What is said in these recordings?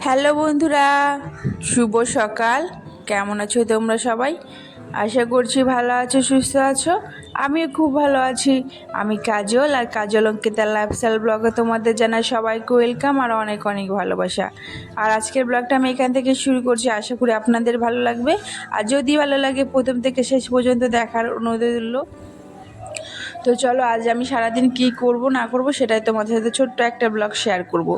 Hello বন্ধুরা, শুভ সকাল। কেমন আছো তোমরা সবাই? আশা করছি ভালো আছো, সুস্থ আছো। আমিও খুব ভালো আছি। আমি কাজল, আর কাজল অঙ্কিতার লাইফস্টাইল ব্লগে তোমাদের জানাই সবাইকে ওয়েলকাম আর অনেক অনেক ভালোবাসা। আর আজকের ব্লগটা আমি এখান থেকে শুরু করছি, আশা করি আপনাদের ভালো লাগবে। আর যদি ভালো লাগে প্রথম থেকে শেষ পর্যন্ত দেখার অনুরোধ রইল। তো চলো, আজ আমি সারাদিন কি করব না করব সেটাই তোমাদের সাথে ছোট্ট একটা ব্লগ শেয়ার করব।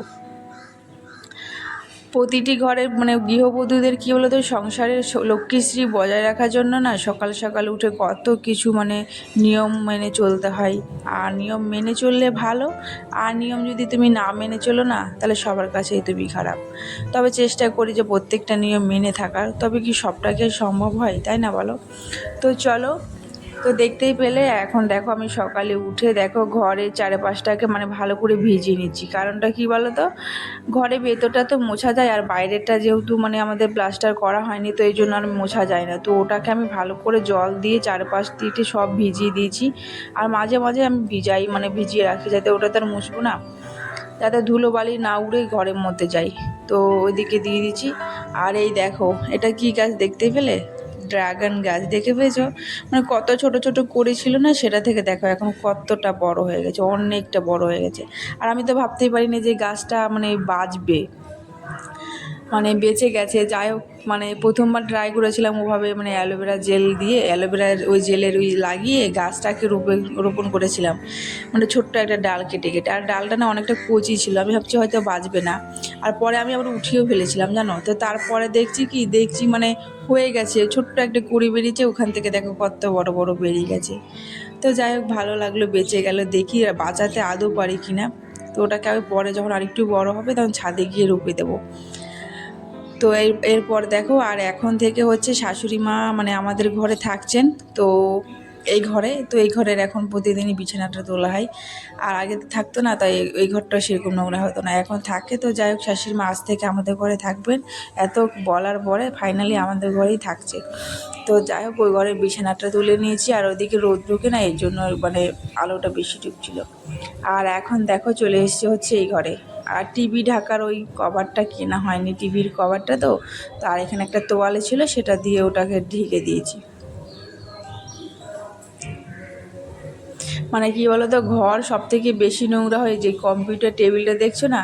প্রতিটি ঘরের গৃহবধূদের কী বলতো, সংসারের লক্ষ্মীশ্রী বজায় রাখার জন্য না সকাল সকাল উঠে কত কিছু নিয়ম মেনে চলতে হয়। আর নিয়ম মেনে চললে ভালো, আর নিয়ম যদি তুমি না মেনে চলো না, তাহলে সবার কাছেই তুমি খারাপ। তবে চেষ্টা করি যে প্রত্যেকটা নিয়ম মেনে থাকার, তবে কি সবটাকে সম্ভব হয়, তাই না বলো? তো চলো, তো দেখতেই পেলে এখন দেখো আমি সকালে উঠে দেখো ঘরের চারপাশটাকে ভালো করে ভিজিয়ে নিচ্ছি। কারণটা কি বলো তো, ঘরে ভেতরটা তো মোছা যায়, আর বাইরেটা যেহেতু আমাদের প্লাস্টার করা হয়নি, তো এই জন্য আর মোছা যায় না। তো ওটাকে আমি ভালো করে জল দিয়ে চারপাশ দিয়ে সব ভিজিয়ে দিয়েছি। আর মাঝে মাঝে আমি ভিজিয়ে রাখি, যাতে ওটা তার মুছবো না, যাতে ধুলোবালি না উড়ে ঘরের মধ্যে যায়। তো ওইদিকে দিয়ে দিচ্ছি। আর এই দেখো, এটা কি গাছ দেখতে পেলে? ড্রাগন গাছ দেখে পেয়েছো? কত ছোট ছোট করেছিল না, সেটা থেকে দেখো এখন কতটা বড় হয়ে গেছে, অনেকটা বড় হয়ে গেছে। আর আমি তো ভাবতেই পারিনি যে গাছটা বাঁচবে, বেঁচে গেছে। যাই হোক, প্রথমবার ট্রাই করেছিলাম ওভাবে, অ্যালোভেরা জেল দিয়ে, অ্যালোভেরার ওই জেলের ওই লাগিয়ে গাছটাকে রোপণ করেছিলাম, ছোট্ট একটা ডাল কেটে কেটে। আর ডালটা না অনেকটা কচি ছিল, আমি ভাবছি হয়তো বাঁচবে না। আর পরে আমি আবার উঠিয়েও ফেলেছিলাম, জানো তো। তারপরে দেখছি হয়ে গেছে, ছোট্ট একটা কুড়ি বেরিয়েছে, ওখান থেকে দেখো কত বড় বড় বেরিয়ে গেছে। তো যাই হোক, ভালো লাগলো, বেঁচে গেল। দেখি আর বাঁচাতে আদৌ পারি কিনা। তো ওটাকে আমি পরে যখন আরেকটু বড় হবে তখন ছাদে গিয়ে রুপে দেবো। তো এরপর দেখো, আর এখন থেকে হচ্ছে শাশুড়ি মা আমাদের ঘরে থাকছেন। তো এই ঘরের এখন প্রতিদিনই বিছানাটা তোলা হয়। আর আগে তো থাকতো না, তাই এই ঘরটা সেরকম নোংরা হতো না, এখন থাকে। তো যাই হোক, শাশুড়ি মা আজ থেকে আমাদের ঘরে থাকবেন। এত বলার পরে ফাইনালি আমাদের ঘরেই থাকছে। তো যাই হোক, ওই ঘরের বিছানাটা তুলে নিয়েছি। আর ওইদিকে রোদ ঢুকে না, এই জন্য আলোটা বেশি ঢুকছিল। আর এখন দেখো চলে এসেছে হচ্ছে এই ঘরে। আর টিভি ঢাকার ওই কভারটা কেনা হয়নি, টিভির কভারটা। তো আর এখানে একটা তোয়ালে ছিল, সেটা দিয়ে ওটাকে ঢেকে দিয়েছি। কি বলতো, ঘর সব থেকে বেশি নোংরা হয় যে কম্পিউটার টেবিলটা দেখছো না,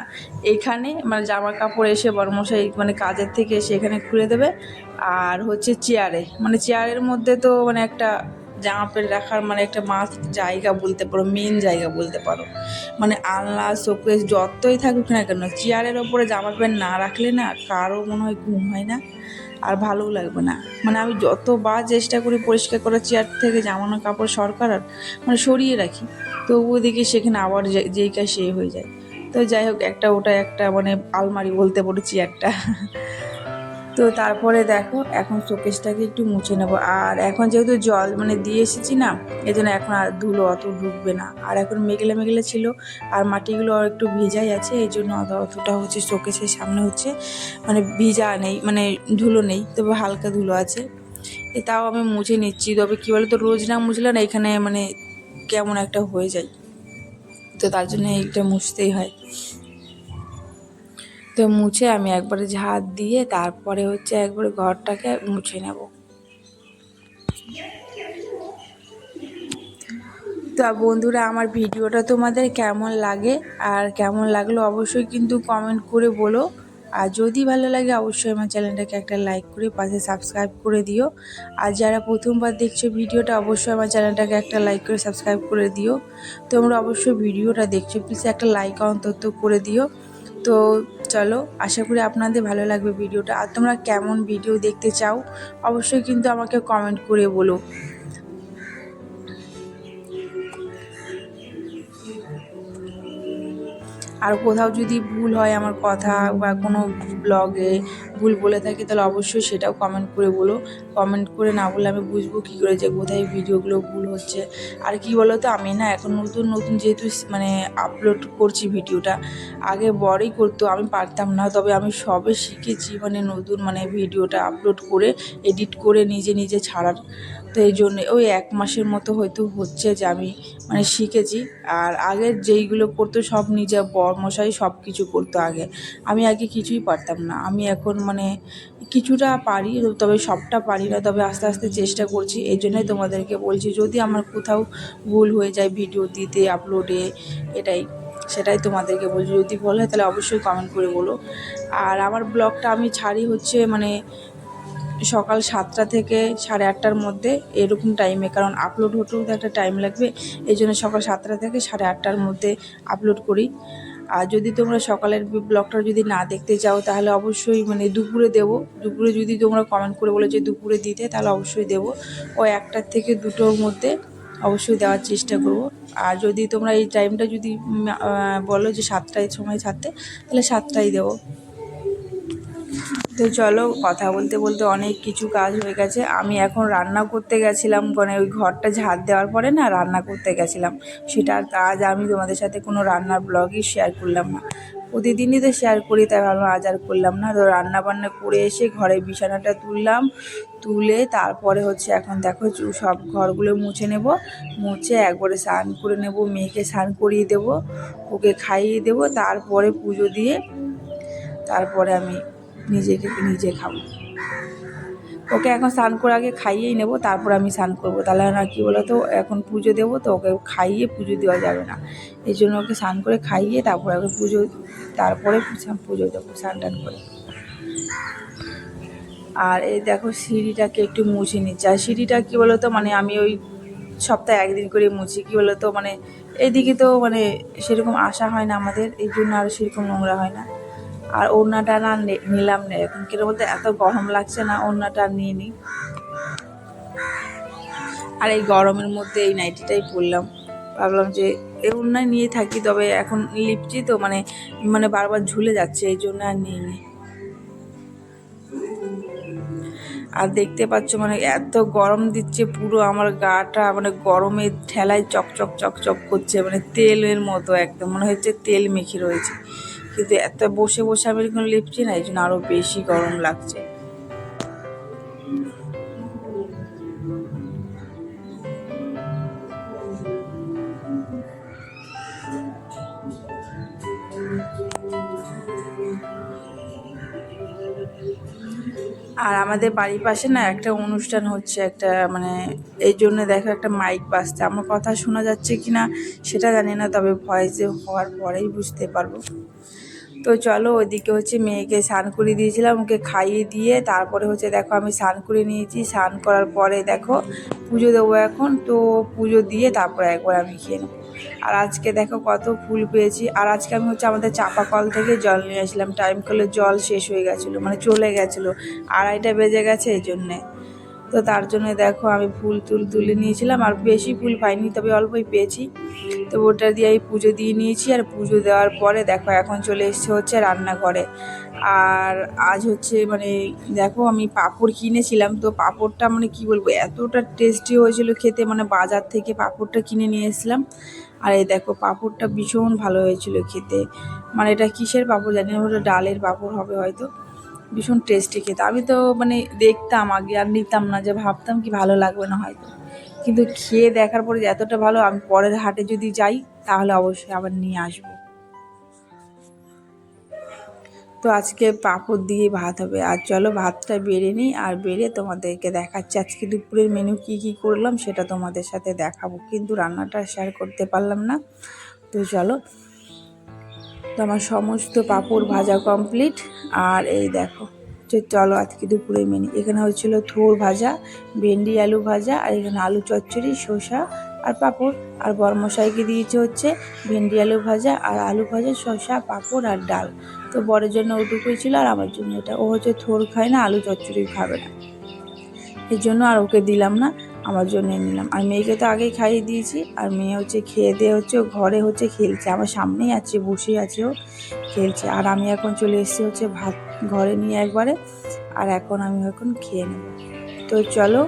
এখানে জামা কাপড় এসে বড়মশাই কাজের থেকে এসে এখানে খুলে দেবে। আর হচ্ছে চেয়ারে, চেয়ারের মধ্যে তো একটা জামা প্যান্ট রাখার একটা মাস্ট জায়গা বলতে পারো, মেন জায়গা বলতে পারো। আলনা শোকেস যতই থাকুক না কেন, চেয়ারের ওপরে জামা প্যান্ট না রাখলে না কারো মনে হয় ঘুম হয় না, আর ভালোও লাগবে না। আমি যতবার চেষ্টা করি পরিষ্কার করার, চেয়ার থেকে জামানো কাপড় সরকার সরিয়ে রাখি, তো ওদিকে সেখানে আবার যেই কাজ সেই হয়ে যায়। তো যাই হোক, ওটা একটা আলমারি বলতে পারো চেয়ারটা। তো তারপরে দেখো, এখন শোকেসটাকে একটু মুছে নেবো। আর এখন যেহেতু জল দিয়ে এসেছি না, এই জন্য এখন আর ধুলো অত ঢুকবে না। আর এখন মেঘলা মেঘলা ছিল, আর মাটিগুলো একটু ভিজাই আছে, এই জন্য অতটা হচ্ছে শোকেসের সামনে হচ্ছে ভিজা নেই, ধুলো নেই, তবে হালকা ধুলো আছে। তাও আমি মুছে নিচ্ছি। তবে কী বলো তো, রোজ না মুছলে না এখানে কেমন একটা হয়ে যায়, তো তার জন্য এইটা মুছতেই হয়। তো মুছে আমি একবারে ঝাড় দিয়ে তারপরে হচ্ছে একবারে ঘরটাকে মুছে নেব। তো বন্ধুরা, আমার ভিডিওটা তোমাদের কেমন লাগে আর কেমন লাগলো অবশ্যই কিন্তু কমেন্ট করে বলো। আর যদি ভালো লাগে অবশ্যই আমার চ্যানেলটাকে একটা লাইক করে পাশে সাবস্ক্রাইব করে দিও। আর যারা প্রথমবার দেখছো ভিডিওটা, অবশ্যই আমার চ্যানেলটাকে একটা লাইক করে সাবস্ক্রাইব করে দিও। তোমরা অবশ্যই ভিডিওটা দেখছো, প্লিজ একটা লাইক অন্তত করে দিও। তো চলো, আশা করি আপনাদের ভালো লাগবে ভিডিওটা। আর তোমরা কেমন ভিডিও দেখতে চাও অবশ্যই কিন্তু আমাকে কমেন্ট করে বলো। আর কোথাও যদি ভুল হয় আমার কথা বা কোনো ব্লগে ভুল বলে থাকি, তাহলে অবশ্যই সেটাও কমেন্ট করে বলো। কমেন্ট করে না বললে আমি বুঝবো কী করে যে কোথায় ভিডিওগুলো ভুল হচ্ছে। আর কি বলো তো, আমি না এখন নতুন নতুন যেহেতু আপলোড করছি ভিডিওটা, আগে বড়ই করতো, আমি পারতাম না। তবে আমি সবে শিখেছি নতুন ভিডিওটা আপলোড করে এডিট করে নিজে নিজে ছাড়ার। তো এই জন্যে ওই 1 মাসের মতো হয়তো হচ্ছে যে আমি মানে শিখেছি। আর আগের যেইগুলো করতো সব নিজে বরমশাই সব কিছু করতো আগে। আমি আগে কিছুই পারতাম না। আমি এখন মানে কিছুটা পারি, তবে সবটা পারি না, তবে আস্তে আস্তে চেষ্টা করছি। এই জন্যই তোমাদেরকে বলছি, যদি আমার কোথাও ভুল হয়ে যায় ভিডিও দিতে, আপলোডে, সেটাই তোমাদেরকে বলছি। যদি ভুল হয় তাহলে অবশ্যই কমেন্ট করে বলো। আর আমার ব্লগটা আমি ছাড়ি হচ্ছে মানে সকাল 7টা থেকে 8:30টার মধ্যে, এরকম টাইমে, কারণ আপলোড হতেও তো একটা টাইম লাগবে। এই জন্য সকাল 7টা থেকে 8:30টার মধ্যে আপলোড করি। আর যদি তোমরা সকালের ব্লগটা যদি না দেখতে চাও তাহলে অবশ্যই মানে দুপুরে দেবো। দুপুরে যদি তোমরা কমেন্ট করে বলো যে দুপুরে দিতে, তাহলে অবশ্যই দেবো। ওই 1টা থেকে 2টোর মধ্যে অবশ্যই দেওয়ার চেষ্টা করব। আর যদি তোমরা এই টাইমটা যদি বলো যে 7টায় সময় ছাড়তে, তাহলে 7টায় দেবো। তো চলো, কথা বলতে বলতে অনেক কিছু কাজ হয়ে গেছে। আমি এখন রান্না করতে গেছিলাম, মানে ওই ঘরটা ঝাড় দেওয়ার পরে না রান্না করতে গেছিলাম। সেটা আজ আমি তোমাদের সাথে কোনো রান্নার ব্লগই শেয়ার করলাম না। প্রতিদিনই তো শেয়ার করি, তাই ভাবলাম আজ আর করলাম না। তো রান্না বান্না করে এসে ঘরে বিছানাটা তুললাম, তুলে তারপরে হচ্ছে এখন দেখো সব ঘরগুলো মুছে নেব। মুছে একবারে স্নান করে নেব, মেয়েকে স্নান করিয়ে দেবো, ওকে খাইয়ে দেবো, তারপরে পুজো দিয়ে তারপরে আমি নিজে খাবো। ওকে এখন স্নান করে আগে খাইয়েই নেবো, তারপর আমি স্নান করবো। তাহলে না কি বলো তো, এখন পুজো দেবো তো ওকে খাইয়ে পুজো দেওয়া যাবে না। এই জন্য ওকে স্নান করে খাইয়ে তারপরে ওকে তারপরে পুজো দেবো স্নান টান করে। আর এই দেখো সিঁড়িটাকে একটু মুছে নিচ্ছে। আর সিঁড়িটা কী বলো তো, মানে আমি ওই সপ্তাহে 1 দিন করে মুছি। কী বলো তো, মানে এইদিকে তো মানে সেরকম আসা হয় না আমাদের, এই জন্য আর সেরকম নোংরা হয় না। আর ওড়নাটা না নিলাম না এখন, কেন বলতে এত গরম লাগছে না, ওড়নাটা নিয়ে নিই। আর এই গরমের মধ্যে এই নাইটিটাই পরলাম। ভাবলাম যে এই ওড়নায় নিয়ে থাকি, তবে এখন লিপছি তো মানে মানে বারবার ঝুলে যাচ্ছে, এই জন্য আর নিয়ে নিই। আর দেখতে পাচ্ছ মানে এত গরম দিচ্ছে, পুরো আমার গাটা মানে গরমের ঠেলায় চকচক চকচক করছে, মানে তেলের মতো একদম মনে হচ্ছে তেল মেখে রয়েছে। কিন্তু এত বসে বসে আমি এরকম লিপছি না, এই জন্য আরও বেশি গরম লাগছে। আর আমাদের বাড়ির পাশে না একটা অনুষ্ঠান হচ্ছে, একটা মানে এই জন্য দেখো একটা মাইক বাজছে। আমার কথা শোনা যাচ্ছে কি না সেটা জানি না, তবে ভয়েসে হওয়ার পরেই বুঝতে পারবো। তো চলো, ওইদিকে হচ্ছে মেয়েকে স্নান করিয়ে দিয়েছিলাম, ওকে খাইয়ে দিয়ে তারপরে হচ্ছে দেখো আমি স্নান করে নিয়েছি। স্নান করার পরে দেখো পুজো দেবো এখন। তো পুজো দিয়ে তারপরে একবার আমি খেয়ে নেবো। আর আজকে দেখো কত ফুল পেয়েছি। আর আজকে আমি হচ্ছে আমাদের চাপা কল থেকে জল নিয়ে আসলাম। টাইম কলের জল শেষ হয়ে গেছিলো, মানে চলে গেছিলো, 2:30টা বেজে গেছে এই জন্যে। তো তার জন্য দেখো আমি ফুল তুলে নিয়েছিলাম, আর বেশি ফুল পাইনি, তবে অল্পই পেয়েছি। তো ওটা দিয়ে আমি পুজো দিয়ে নিয়েছি। আর পুজো দেওয়ার পরে দেখো এখন চলে এসছে হচ্ছে রান্নাঘরে। আর আজ হচ্ছে মানে দেখো আমি পাঁপড় কিনেছিলাম। তো পাঁপড়টা মানে কি বলবো, এতটা টেস্টি হয়েছিল খেতে, মানে বাজার থেকে পাঁপড়টা কিনে নিয়ে এসেছিলাম। আর এই দেখো পাঁপড়টা ভীষণ ভালো হয়েছিল খেতে। মানে এটা কিসের পাঁপড় জানি না, ওটা ডালের পাঁপড় হবে হয়তো। ভীষণ টেস্টি খেতে। আমি তো মানে দেখতাম আগে, আর নিতাম না, যে ভাবতাম কি ভালো লাগবে না হয়তো, কিন্তু খেয়ে দেখার পরে যে এতটা ভালো, আমি পরের হাটে যদি যাই তাহলে অবশ্যই আবার নিয়ে আসবো। তো আজকে পাঁপড় দিয়ে ভাত হবে। আর চলো ভাতটা বেড়ে নিই, আর বেড়ে তোমাদেরকে দেখাচ্ছি আজকে দুপুরের মেনু কি কি করলাম, সেটা তোমাদের সাথে দেখাবো, কিন্তু রান্নাটা শেয়ার করতে পারলাম না। তো চলো, তো আমার সমস্ত পাঁপড় ভাজা কমপ্লিট। আর এই দেখো চলো আজকে দুপুরের মেনু, এখানে হচ্ছিল থোড় ভাজা, ভেন্ডি আলু ভাজা, আর এখানে আলু চচ্চড়ি, শসা আর পাঁপড়। আর বড়মশাইকে দিয়েছে হচ্ছে ভেন্ডি আলু ভাজা আর আলু ভাজা, শসা, পাঁপড় আর ডাল। তো বড়ের জন্য ওটুকুই ছিল, আর আমার জন্য এটা। ও হচ্ছে থোড় খায় না, আলু চচ্চড়ি খাবে না, এর জন্য আর ওকে দিলাম না, আমার জন্য নিলাম। আর মেয়েকে তো আগেই খাইয়ে দিয়েছি। আর মেয়ে হচ্ছে খেয়ে দিয়ে হচ্ছে ঘরে হচ্ছে খেলছে, আমার সামনেই আছে, বসে আছে, ও খেলছে। আর আমি এখন চলে এসেছি হচ্ছে ভাত ঘরে নিয়ে একবারে। আর এখন আমি খেয়ে নেব। তো চলো,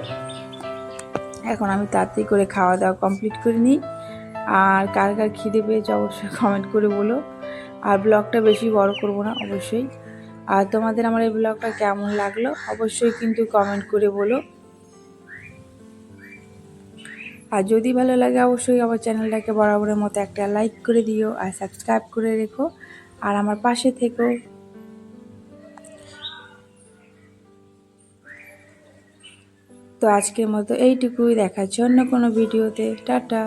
এখন আমি তাড়াতাড়ি করে খাওয়া দাওয়া কমপ্লিট করে নিই। আর কার কার খিদে পেয়েছে অবশ্যই কমেন্ট করে বলো। আর ব্লগটা বেশি বড় করব না অবশ্যই। আর তোমাদের আমার এই ব্লগটা কেমন লাগলো অবশ্যই কিন্তু কমেন্ট করে বলো। আর যদি ভালো লাগে অবশ্যই আমার চ্যানেলটাকে বরাবরের মতো একটা লাইক করে দিও আর সাবস্ক্রাইব করে রেখো আর আমার পাশে থেকো। তো আজকের মতো এইটুকুই, দেখার জন্য কোনো ভিডিওতে, টাটা।